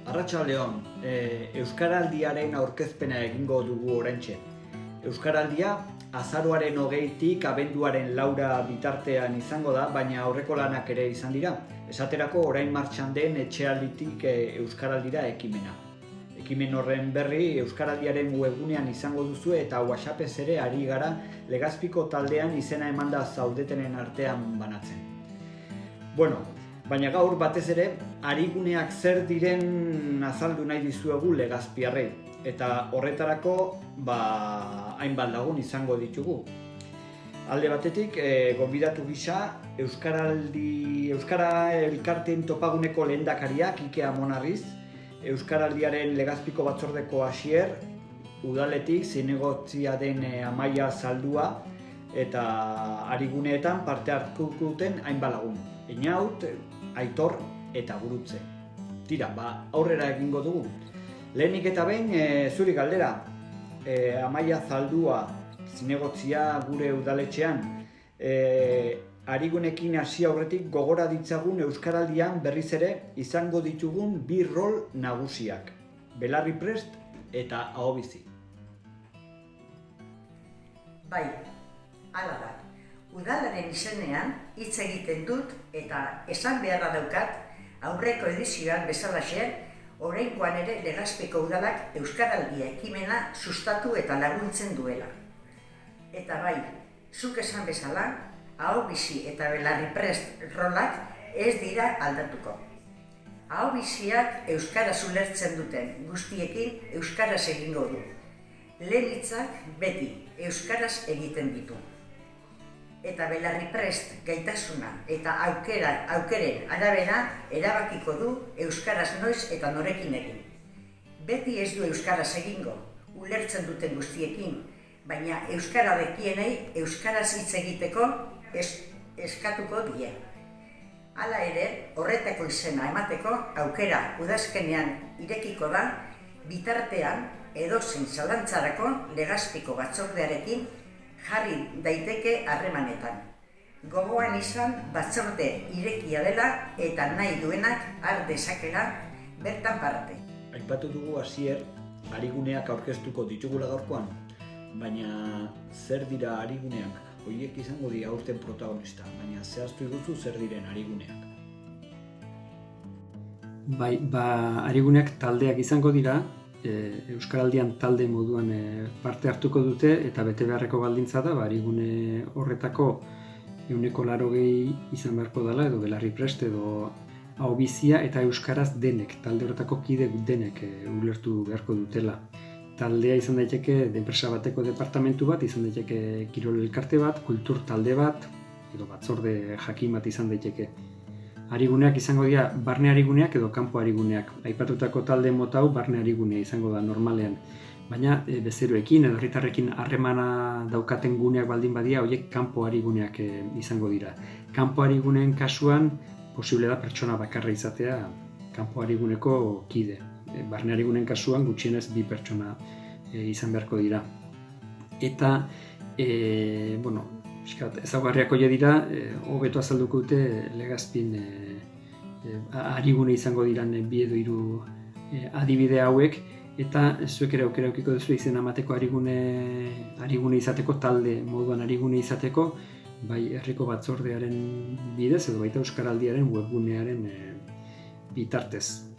Arratsaldeon, Euskaraldiaren aurkezpena egingo dugu oraintxe. Euskaraldia azaroaren 20tik abenduaren 4 bitartean izango da, baina aurreko lanak ere izan dira. Esaterako orain martxan den etxealditik Euskaraldira ekimena. Ekimen horren berri Euskaraldiaren webgunean izango duzu eta WhatsAppez ere ari gara Legazpiko taldean izena emanda zaudetenen artean banatzen. Bueno, baina gaur batez ere, ariguneak zer diren azaldu nahi dizuegu Legazpiarrei. Eta horretarako, hainbat lagun izango ditugu. Alde batetik, gonbidatu gisa, Euskara elkarteen topaguneko lehendakariak Ike Amonarriz, Euskaraldiaren Legazpiko batzordeko Asier, udaletik zinegotzi den Amaia Zaldua, eta ariguneetan parte hartuko duten hainbat lagun. Einaut, Aitor eta Gurutze. Tira, aurrera egingo dugu. Lehenik eta behin, zuri galdera, Amaia Zaldua, zinegotzia gure udaletxean, arigunekin hasi aurretik gogora ditzagun Euskaraldian berriz ere izango ditugun bi rol nagusiak, belarriprest eta ahobizi. Bai, hala da. Udalaren izenean hitz egiten dut eta esan beharra daukat aurreko edizioan bezalaxe, oraingoan ere Legazpiko udalak Euskaraldia ekimena sustatu eta laguntzen duela. Eta bai, zuk esan bezala, ahobizi eta belarriprest rolak ez dira aldatuko. Ahobiziak euskaraz ulertzen duten guztiekin euskaraz egingo du. Lehen hitzak beti euskaraz egiten ditu. Eta belarriprest gaitasuna eta aukeren arabera erabakiko du euskaraz noiz eta norekin egin. Beti ez du euskaraz egingo, ulertzen duten guztiekin, baina euskara dekienei euskaraz hitz egiteko eskatuko die. Hala ere, horretako izena emateko aukera udazkenean irekiko da, bitartean edozein zalantzarako Legazpiko batzordearekin jarri daiteke harremanetan. Gogoan izan batzorde irekia dela eta nahi duenak har dezakela bertan parte. Aipatu dugu Asier, ariguneak aurkeztuko ditugula gaurkoan, baina zer dira ariguneak? Horiek izango dira aurten protagonista, baina zehaztu iguzu zer diren ariguneak. Bai, ariguneak taldeak izango dira, Euskaraldian talde moduan parte hartuko dute eta bete beharreko baldintza da, arigune horretako 80% izan beharko dela edo belarriprest edo ahobizia eta euskaraz denek, talde horretako kide denek ulertu beharko dutela. Taldea izan daiteke enpresa bateko departamentu bat, izan daiteke kirol elkarte bat, kultur talde bat edo batzorde jakin bat izan daiteke. Ariguneak izango dira barne ariguneak edo kanpo ariguneak. Aipatutako talde mota hau barne arigunea izango da normalean. Baina bezeroekin edo herritarrekin harremana daukaten guneak baldin badia, horiek kanpo ariguneak izango dira. Kanpo ariguneen kasuan posible da pertsona bakarra izatea kanpo ariguneko kide. Barne arigunen kasuan gutxienez 2 pertsona izan beharko dira. Eta ezaugarriak horiek dira, hobeto azalduko dute Legazpin arigune izango diran 2 edo 3 adibide hauek, eta zuek ere aukera edukiko duzu izena emateko arigune izateko, talde moduan arigune izateko, bai herriko batzordearen bidez edo baita Euskaraldiaren webgunearen bitartez.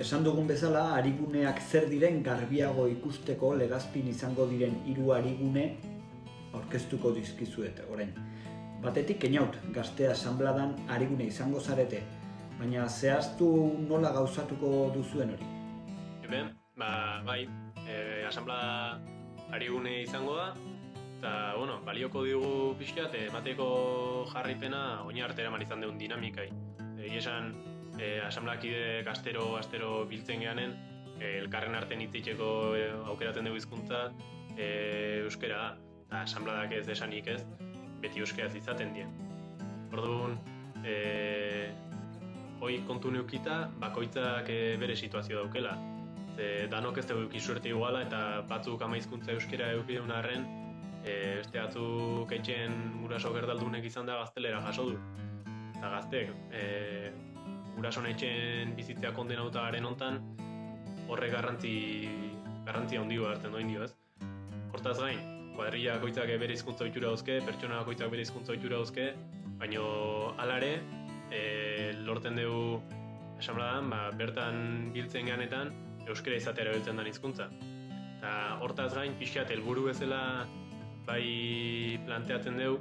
Esan dugun bezala, ariguneak zer diren garbiago ikusteko Legazpin izango diren 3 arigune aurkeztuko dizkizuet orain. Batetik Einaut, Gaztea Asanbladan arigune izango zarete, baina zehaztu nola gauzatuko duzuen hori? Bai, Asanblada arigune izango da, eta balioko digu pixkat, emateko jarraipena oina arte eraman izan duen dinamikai. Esan, asanblakideek astero biltzen geanen, elkarren artean hitzitzeko aukeratzen dugu hizkuntza euskara da. Asanbladak ez esanik ez, beti euskaraz izaten dien. Orduan, hoi kontu neukita, bakoitzak bere situazio daukela. Danok ez dugu suerte iguala eta batzuk ama hizkuntza euskara edukideun arren, beste batzuk etxen guraso gerdaldunek izan da gaztelera jaso du. Eta gazteek gurason etxen bizitzea kondenauta garen hontan, horrek garrantzi handia hartzen doin dio, ez? Hortaz gain, kuadrilla bakoitzak bere hizkuntza ohitura dauzke, pertsona bakoitzak bere hizkuntza ohitura dauzke, baina hala ere, lortzen dugu asanbladan, bertan biltzen ganetan euskara izatea erabiltzen den hizkuntza. Eta hortaz gain, pixkat helburu bezala bai planteatzen dugu,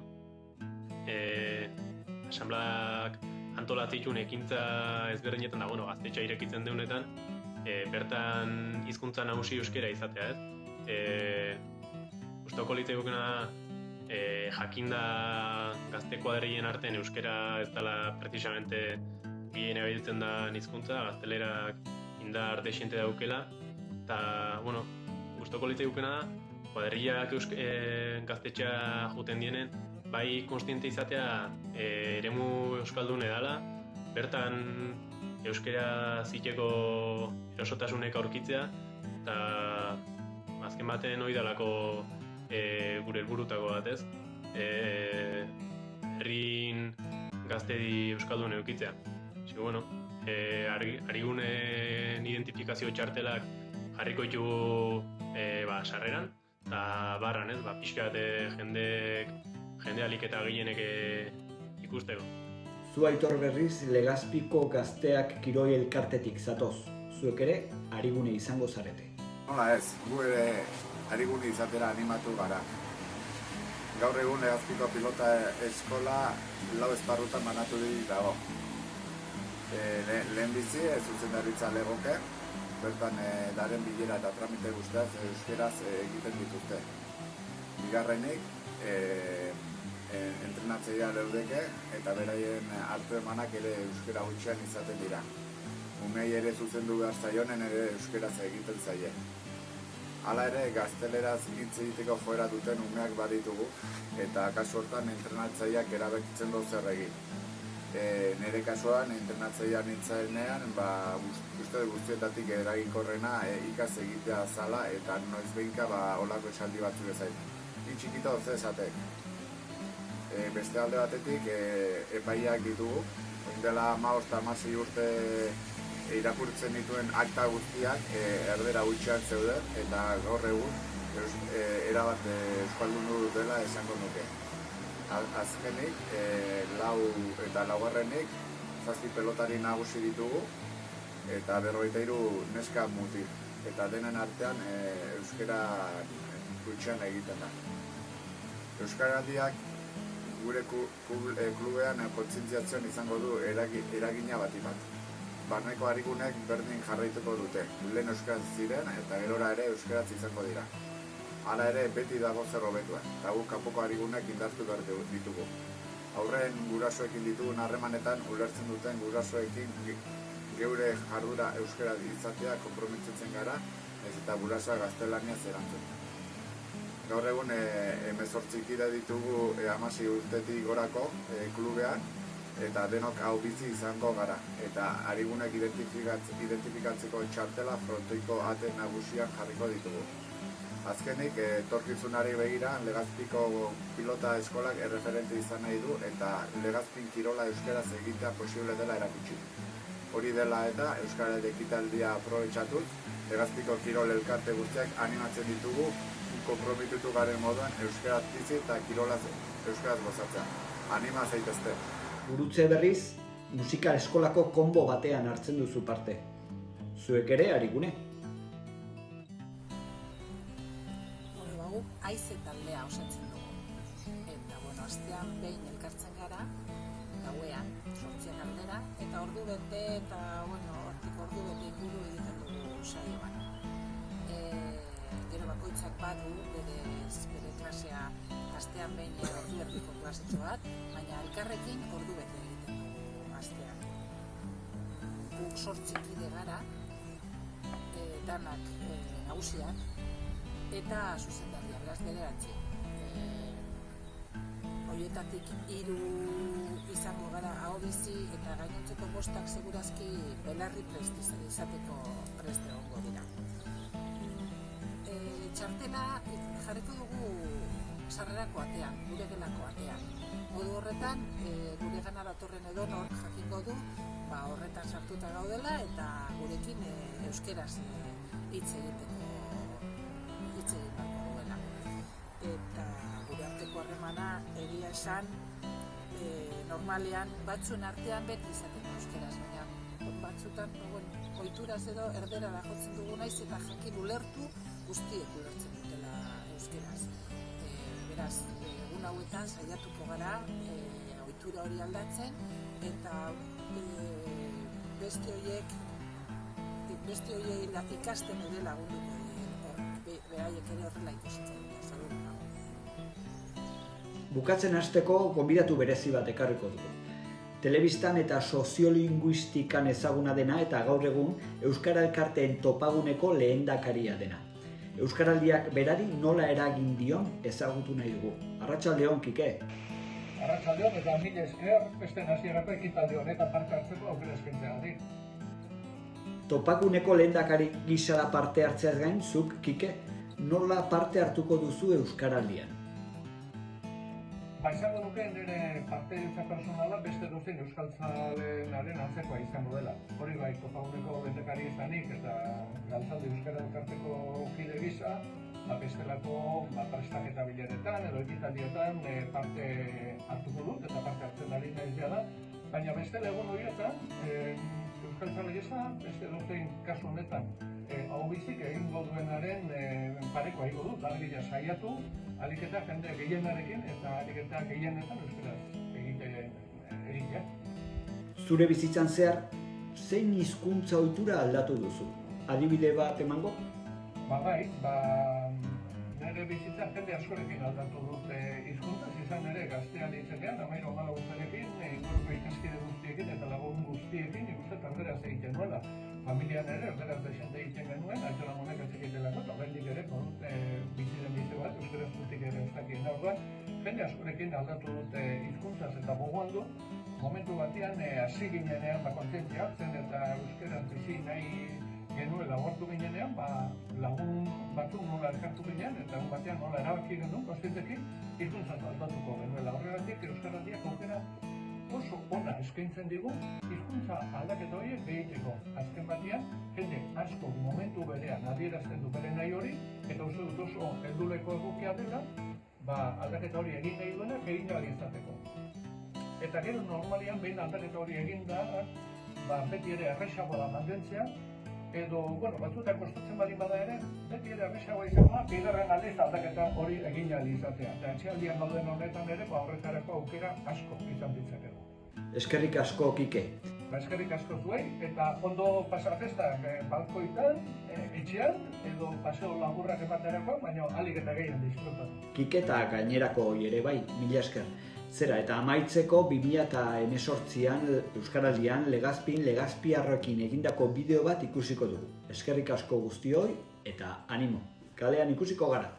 asanbladak antolatzitun ekintza ezberdinetan da, gaztetxa irekitzen deunetan, bertan hizkuntza nagusi euskara izatea, ez? Gustoko litzaigukena jakinda gazte kuadrilen artean euskara ez dela precisamente gehien erabiltzen da hizkuntza, gaztelerak indar desiente daukela, eta, gustoko litzaigukena kuadrillak gaztetxea juten dienen, bai konstiente izatea eremu euskaldun edala, bertan euskara ziteko erosotasunek aurkitzea, eta azken baten hori dalako gure helburutako bat, ez? Herrin gaztedi euskaldun eukitzea. Arigunen identifikazio txartelak jarriko ditugu sarreran, eta barran, ez? Pixkat jende alik eta gehienek ikusteko. Zu Aitor berriz Legazpiko gazteak kiroi elkartetik zatoz. Zuek ere arigune izango zarete. Nola ez, gu ere arigune izatera animatu gara. Gaur egun Legazpiko pilota eskola 4 esparrutan banatu dago. Lehenbizi zuzendaritza legoke, bertan daren bilera eta tramite guztiaz euskeraz egiten dituzte. Bigarrenik, entrenatzailea leudeke eta beraien hartu emanak ere euskera gutxian izaten dira. Umei ere zuzendu behar zaionen ere euskeraz egiten zaie. Hala ere, gazteleraz hitz egiteko joera duten umeak baditugu eta kasu hortan entrenatzaileak erabakitzen du zer egin. Nire kasuan entrenatzailean nintzaenean, uste guztietatik eraginkorrena ikas egitea zala eta noiz behinka holako esaldi batzuk ezain. Txikita hoze esatek. Beste alde batetik epaiak ditugu, dela 15-16 urte irakurtzen dituen akta guztiak erdera gutxian zeuden eta gaur egun erabat euskaldundu dela esango nuke. Azkenik, 4 eta 4. 7 pelotari nagusi ditugu eta 43 neska mutil. Eta denen artean euskara gutxian egiten da. Euskaraldiak gure klubean kontzientziazioan izango du eragina bat. Barneko arigunek berdin jarraituko dute. Lehen euskaraz ziren eta gerora ere euskaraz izango dira. Hala ere beti dago zer hobetua, eta guk kanpoko arigunek indartu behar ditugu. Aurren gurasoekin ditugun harremanetan ulertzen duten gurasoekin geure jardura euskara izatea konprometzitzen gara, ez eta gurasoa gaztelaniaz erantzun. Gaur egun 18 kide ditugu 16 urtetik gorako klubean, eta denok hau bizi izango gara. Eta arigunek identifikatzeko txartela frontoiko ate nagusian jarriko ditugu. Azkenik, etorkizunari begira, Legazpiko pilota eskolak erreferente izan nahi du eta Legazpin kirola euskaraz egitea posible dela erakutsi. Hori dela eta euskara ekitaldia aprobetxatuz, Legazpiko kirol elkarte guztiak animatzen ditugu konpromitutu garen moduan euskaraz bizi eta kirolaz euskaraz gozatzea. Anima zaitezte. Gurutze berriz, musikal eskolako konbo batean hartzen duzu parte. Zuek ere arigune. Aize taldea osatzen dugu. Eta, astean behin elkartzen gara, gauean, 8 aldera, eta ordu bete eta, hortik ordu bete inguru egiten dugu saioan. Gero bakoitzak badu bere klasea astean behin ordu erdiko klasetxo bat, baina elkarrekin ordu bete egiten dugu astean. Guk 8 kide gara, danak nagusiak, eta zuzendaria, beraz bederatzi. Horietatik 3 izango gara aho bizi eta gainontzeko 5 segurazki belarri prest izateko prest egongo dira. Txartela jarriko dugu sarrerako atean, gure gelako atean. Modu horretan, gure gana datorren edonor jakingo du, horretan sartuta gaudela eta gurekin euskeraz hitz egin barko duela. Eta gure arteko harremana egia esan, normalean batzuen artean beti izaten euskeraz, baina batzutan, ohituraz edo erdera da jotzen dugu naiz eta jakin ulertu guztiek ulertzen dutela euskeraz. Beraz, egun hauetan saiatuko gara ohitura hori aldatzen eta beste horiei ikasten ere lagunduko beraiek ere horrela ikusiko dira, salud nago. Bukatzen hasteko gonbidatu berezi bat ekarriko dugu. Telebistan eta soziolinguistikan ezaguna dena eta gaur egun Euskara Elkarteen topaguneko lehendakaria dena. Euskaraldiak berari nola eragin dion ezagutu nahi dugu. Arratsaldeon, Kike. Arratsaldeon eta mila esker beste hasierako ekitaldi honetan parte hartzeko aukera eskaintzeagatik. Topaguneko lehendakari gisara parte hartzeaz gain, zuk, Kike, nola parte hartuko duzu Euskaraldian? Izango nuke nire parteidetza personala beste dozein euskaltzalenaren antzekoa izango dela. Hori bai, topaguneko lehendakari izanik eta galtzaldi Euskara Elkarteko kide gisa, bestelako prestaketa bileretan edo ekitaldietan parte hartuko dut eta parte hartzen ari naizia da. Baina bestela egun horietan, euskaltzale gisa, beste dozein kasu honetan, hau bizik egingo duenaren parekoa egingo dut, alegia saiatu, aliketa jende gehienarekin eta aliketa gehienetan euskaraz egitea. Zure bizitzan zehar, zein hizkuntza ohitura aldatu duzu? Adibide bat emango? Nire bizitzan jende askorekin aldatu dut hizkuntzaz, izan ere gaztean hitzenean, 14 urterekin, inguruko ikaskide guztiekin eta lagun guztiekin, ikusten erderaz egiten nuela. Familian ere, erderaz desente egiten genuen, altxoran honek atxikitelako, eta bendik ere, biziren bizi bat, euskaraz dutik ere ez dakien orduan, jende askorekin aldatu dut hizkuntzaz eta gogoan du, momentu batean hasi ginenean kontzientzia hartzen eta euskaraz bizi nahi genuela gortu ginenean, lagun batzuk nola elkartu ginean eta egun batean nola erabaki genuen, kontzientekin, hizkuntzaz aldatuko genuela. Horregatik Euskaraldiak aukera oso ona eskaintzen digu hizkuntza aldaketa horiek egiteko. Azken batean, jende asko momentu berean adierazten du bere nahi hori, eta uste dut oso helduleko egokia dela, aldaketa hori egin nahi duena egin ahal izateko. Eta gero normalian behin aldaketa hori egin da, beti ere erresagoa da mantentzea, edo, batzuetan kostatzen baldin bada ere, beti ere erresagoa izango da, bigarren aldiz aldaketa hori egin ahal izatea. Eta etxealdian gauden honetan ere, horretarako aukera asko izan ditzakegu. Eskerrik asko, Kike. Eskerrik asko zuei, eta ondo pasa festak balkoitan, etxean, edo paseo laburrak ematerako, baina ahalik eta gehien disfrutatu. Kike eta gainerako ere bai, mila esker. Zera, eta amaitzeko 2018an Euskaraldian Legazpiarrekin egindako bideo bat ikusiko dugu. Eskerrik asko guztioi eta animo. Kalean ikusiko gara.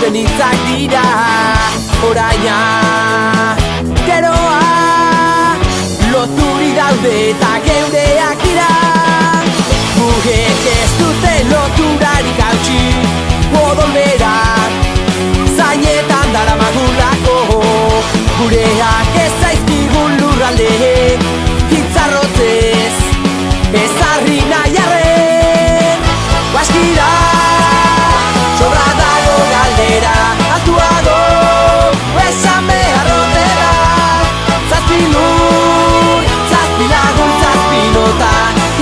Euren hitzak dira oraina geroa loturi daude eta geureak dira. Gugek ez dute loturarik hautsi odolberak zainetan daramagulako. Gureak ez zaizkigun lurralde hitzarrotzez ezarri nahi arren. Baskira sobra dago galdera altuago esan beharrote da. Zazpi lur, zazpi lagun, zazpi nota,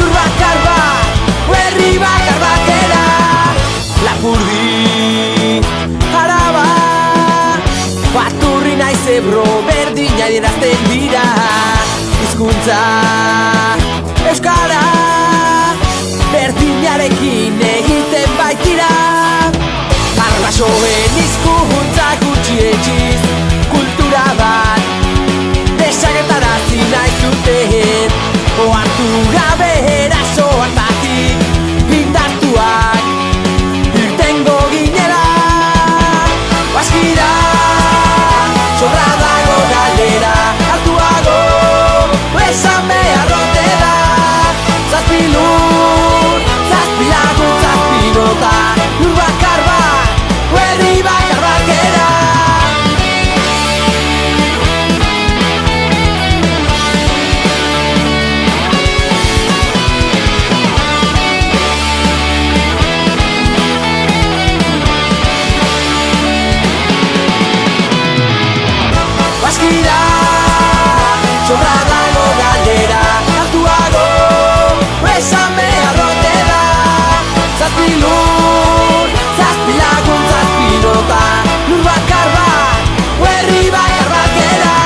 lur bakar bat, herri bakar batera. Lapurdi, Araba, Baturri naiz Ebro, berdina adierazten dira. Hizkuntza euskara berdinarekin egiten baitira. Arbasoen hizkuntza gutxietsiz kultura bat desagertarazi nahi zuten. Ohartu gabe eraso hartatik indartuak irtengo ginela. Baskira sobra dago galdera altuago esan beharrote da. Zazpi lur, zazpi lagun, zazpi nota, lur bakar bat, herri bakar batera. Baskira sobra dago galdera altuago esan beharrote da. Zazpi lur, zazpi lagun, zazpi nota, lur bakar bat, herri bakar batera.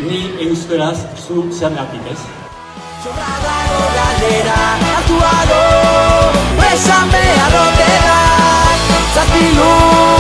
Ni euskaraz zu zergatik ez? Sobra dago galdera altuago esan beharrote da. Zazpi lur,